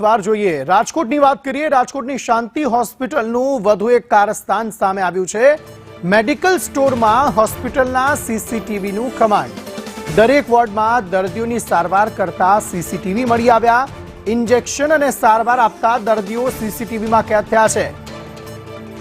વિગતવાર જોઈએ। રાજકોટની વાત કરીએ। રાજકોટની શાંતિ હોસ્પિટલનું વધુ એક કારસ્તાન સામે આવ્યું છે। મેડિકલ સ્ટોરમાં હોસ્પિટલના સીસીટીવીનું કમાન્ડ। દરેક વોર્ડમાં દર્દીઓની સારવાર કરતા સીસીટીવી મળી આવ્યા। ઇન્જેક્શન અને સારવાર આપતા દર્દીઓ સીસીટીવીમાં કેદ થયા છે।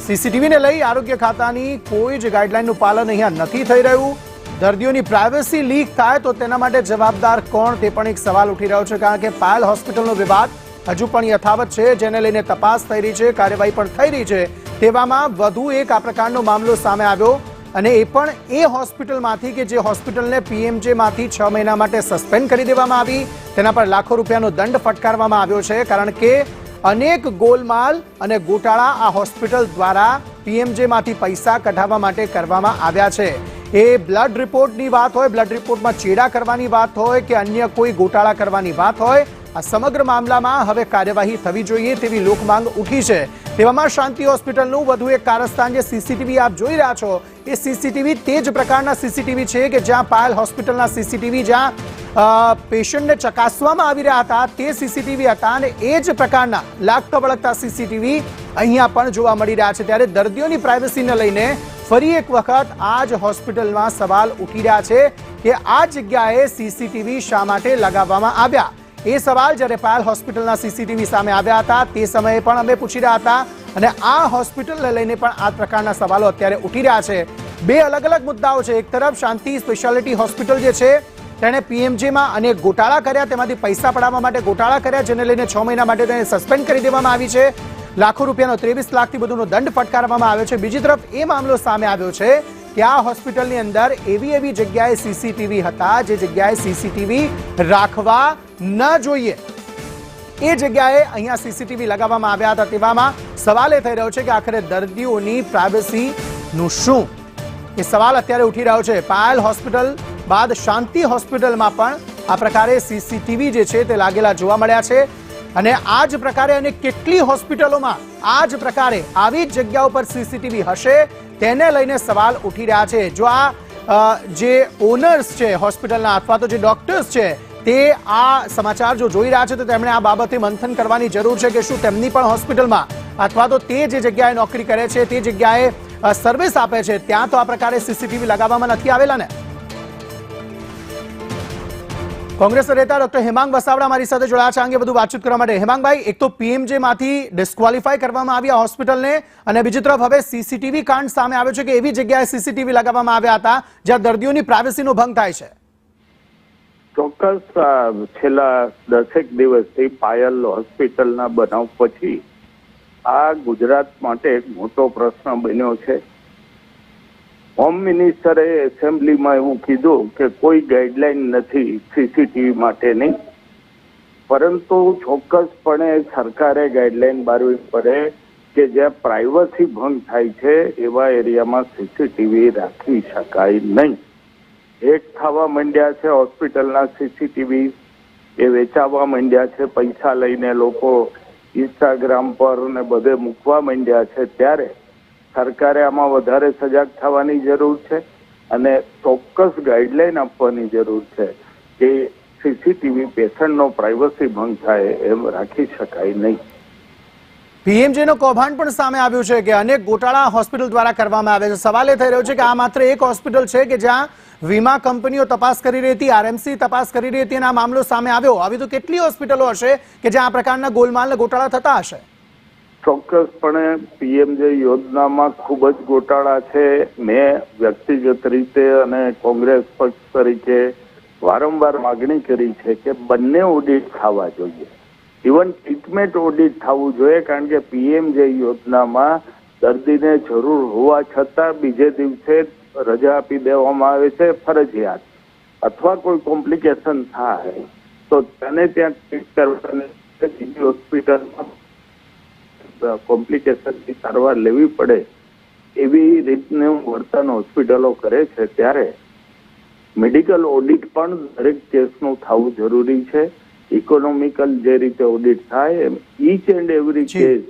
સીસીટીવીને લઈ આરોગ્ય ખાતાની કોઈ જ ગાઈડલાઈનનું પાલન અહીંયા નથી થઈ રહ્યું। દર્દીઓની પ્રાઇવસી લીક થાય તો તેના માટે જવાબદાર કોણ તે પણ એક સવાલ ઉઠી રહ્યો છે, કારણ કે પાયલ હોસ્પિટલનો વિવાદ હજુ પણ યથાવત છે, જેને લઈને તપાસ થઈ રહી છે, કાર્યવાહી પણ થઈ રહી છે। તેવામાં વધુ એક આ પ્રકારનો મામલો સામે આવ્યો અને એ પણ એ હોસ્પિટલમાંથી કે જે હોસ્પિટલને પીએમજેમાંથી 6 મહિના માટે સસ્પેન્ડ કરી દેવામાં આવી। તેના પર લાખો રૂપિયાનો દંડ ફટકારવામાં આવ્યો છે, કારણ કે અનેક ગોલમાલ અને ગોટાળા આ હોસ્પિટલ દ્વારા પીએમજેમાંથી પૈસા કઢાવવા માટે કરવામાં આવ્યા છે। એ બ્લડ રિપોર્ટની વાત હોય, બ્લડ રિપોર્ટમાં ચેડા કરવાની વાત હોય કે અન્ય કોઈ ગોટાળા કરવાની વાત હોય, આ સમગ્ર મામલામાં હવે કાર્યવાહી થવી જોઈએ તેવી લોકમાંગ ઉઠી છે। તેવામાં શાંતિ હોસ્પિટલનું વધુ એક કારસ્તાન જે સીસીટીવી આપ જોઈ રહ્યા છો એ સીસીટીવી તે જ પ્રકારના સીસીટીવી છે કે જ્યાં પાયલ હોસ્પિટલના સીસીટીવી જ્યાં પેશન્ટને ચકાસવામાં આવી રહ્યા હતા તે સીસીટીવી હતા અને એ જ પ્રકારના લાગતા વળગતા સીસીટીવી અહીંયા પણ જોવા મળી રહ્યા છે। ત્યારે દર્દીઓની પ્રાઇવસીને લઈને ફરી એક વખત આ જ હોસ્પિટલમાં સવાલ ઉઠી રહ્યા છે કે આ જગ્યાએ સીસીટીવી શા માટે લગાવવામાં આવ્યા। એ સવાલ જ્યારે પાયલ હોસ્પિટલના સીસીટીવી સામે આવ્યા હતા તે સમયે પણ અમે પૂછી રહ્યા હતા અને આ હોસ્પિટલને લઈને પણ આ પ્રકારના સવાલો અત્યારે ઉઠી રહ્યા છે। બે અલગ અલગ મુદ્દાઓ છે। એક તરફ શાંતિ સ્પેશિયાલિટી હોસ્પિટલ જે છે તેણે પીએમજેમાં અનેક ગોટાળા કર્યા, તેમાંથી પૈસા પડાવવા માટે ગોટાળા કર્યા, જેને લઈને 6 મહિના માટે તેને સસ્પેન્ડ કરી દેવામાં આવી છે। લાખો રૂપિયાનો 23 લાખથી વધુનો દંડ ફટકારવામાં આવ્યો છે। બીજી તરફ એ મામલો સામે આવ્યો છે કે આ હોસ્પિટલની અંદર એવી જગ્યાએ સીસીટીવી હતા જે જગ્યાએ સીસીટીવી રાખવા ન જોઈએ એ જગ્યાએ અહીંયા સીસીટીવી લગાવવામાં આવ્યા હતા। તેવામાં સવાલ એ થઈ રહ્યો છે કે આખરે દર્દીઓની પ્રાઇવસીનું શું, એ સવાલ અત્યારે ઉઠી રહ્યો છે। પાયલ હોસ્પિટલ બાદ શાંતિ હોસ્પિટલમાં પણ આ પ્રકારે સીસીટીવી જે છે તે લાગેલા જોવા મળ્યા છે અને આ જ પ્રકારે અને કેટલી હોસ્પિટલોમાં આ જ પ્રકારે આવી જ જગ્યાઓ પર સીસીટીવી હશે તેને લઈને સવાલ ઉઠી રહ્યા છે। જો આ જે ઓનર્સ છે હોસ્પિટલના અથવા તો જે ડોક્ટર્સ છે તે આ સમાચાર જો જોઈ રહ્યા છે તો તેમણે આ બાબતે મંથન કરવાની જરૂર છે કે શું તેમની પણ હોસ્પિટલમાં અથવા તો તે જે જગ્યાએ નોકરી કરે છે તે જગ્યાએ સર્વિસ આપે છે ત્યાં તો આ પ્રકારે સીસીટીવી લગાવવામાં નથી આવેલા ને। કોંગ્રેસના નેતા ડોક્ટર હેમાંગ વસાવડા મારી સાથે જોડાયા છે। અંગે વધુ વાતચીત કરવા માટે હેમાંગભાઈ, એક તો પીએમજેમાંથી ડિસ્ક્વોલિફાય કરવામાં આવી આ હોસ્પિટલને અને બીજી તરફ હવે સીસીટીવી કાંડ સામે આવ્યો છે કે એવી જગ્યાએ સીસીટીવી લગાવવામાં આવ્યા હતા જ્યાં દર્દીઓની પ્રાઇવસીનો ભંગ થાય છે। ચોક્કસ છેલ્લા 10 દિવસથી પાયલ હોસ્પિટલના બનાવ પછી આ ગુજરાત માટે એક મોટો પ્રશ્ન બન્યો છે। હોમ મિનિસ્ટરે એસેમ્બલીમાં એવું કીધું કે કોઈ ગાઈડલાઈન નથી સીસીટીવી માટેની, પરંતુ ચોક્કસપણે સરકારે ગાઈડલાઈન બારવી પડે કે જ્યાં પ્રાઇવસી ભંગ થાય છે એવા એરિયામાં સીસીટીવી રાખી શકાય નહીં। હેક થવા માંડ્યા છે હોસ્પિટલના સીસીટીવી, એ વેચાવા માંડ્યા છે, પૈસા લઈને લોકો ઇન્સ્ટાગ્રામ પર ને બધે મૂકવા માંડ્યા છે। ત્યારે સરકારે આમાં વધારે સજાગ થવાની જરૂર છે અને ચોક્કસ ગાઈડલાઈન આપવાની જરૂર છે કે સીસીટીવી પેશન્ટનો પ્રાઇવસી ભંગ થાય એમ રાખી શકાય નહીં। પીએમજેનો કૌભાંડ પણ સામે આવ્યું છે કે અનેક ગોટાળા હોસ્પિટલ દ્વારા કરવામાં આવે છે। સવાલ એ થઈ રહ્યો છે કે આ માત્ર એક હોસ્પિટલ છે કે જ્યાં વીમા કંપનીઓ તપાસ કરી રહી હતી, આરએમસી તપાસ કરી રહી હતી અને આ મામલો સામે આવ્યો। આવી તો કેટલી હોસ્પિટલો હશે કે જ્યાં આ પ્રકારના ગોલમાલ અને ગોટાળા થતા હશે? ચોક્કસપણે પીએમજે યોજનામાં ખૂબ જ ગોટાળા છે। મેં વ્યક્તિગત રીતે અને કોંગ્રેસ પક્ષ તરીકે વારંવાર માગણી કરી છે કે બંને ઓડિટ થવા જોઈએ, ઇવન ટ્રીટમેન્ટ ઓડિટ થવું જોઈએ, કારણ કે પીએમજે યોજનામાં દર્દીને જરૂર હોવા છતાં બીજે દિવસે રજા આપી દેવામાં આવે છે ફરજિયાત, અથવા કોઈ કોમ્પ્લિકેશન થાય તો તેને ત્યાં ટ્રીટ કરવાની બીજી હોસ્પિટલમાં કોમ્પ્લિકેશનની સારવાર લેવી પડે એવી રીતનું વર્તન હોસ્પિટલો કરે છે। ત્યારે મેડિકલ ઓડિટ પણ દરેક કેસનું થવું જરૂરી છે। ઇકોનોમિકલ જે રીતે ઓડિટ થાય એમ ઈચ એન્ડ એવરી કેસ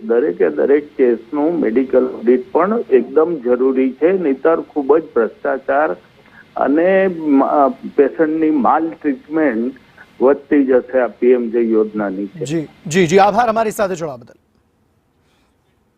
દરેક કેસનું મેડિકલ ઓડિટ પણ એકદમ જરૂરી છે। નહીંતર ખૂબ જ ભ્રષ્ટાચાર અને પેશન્ટની માલ ટ્રીટમેન્ટ વધતી જશે આ પીએમજે યોજના નીચે. જી જી જી, આભાર અમારી સાથે જોડાવા બદલ.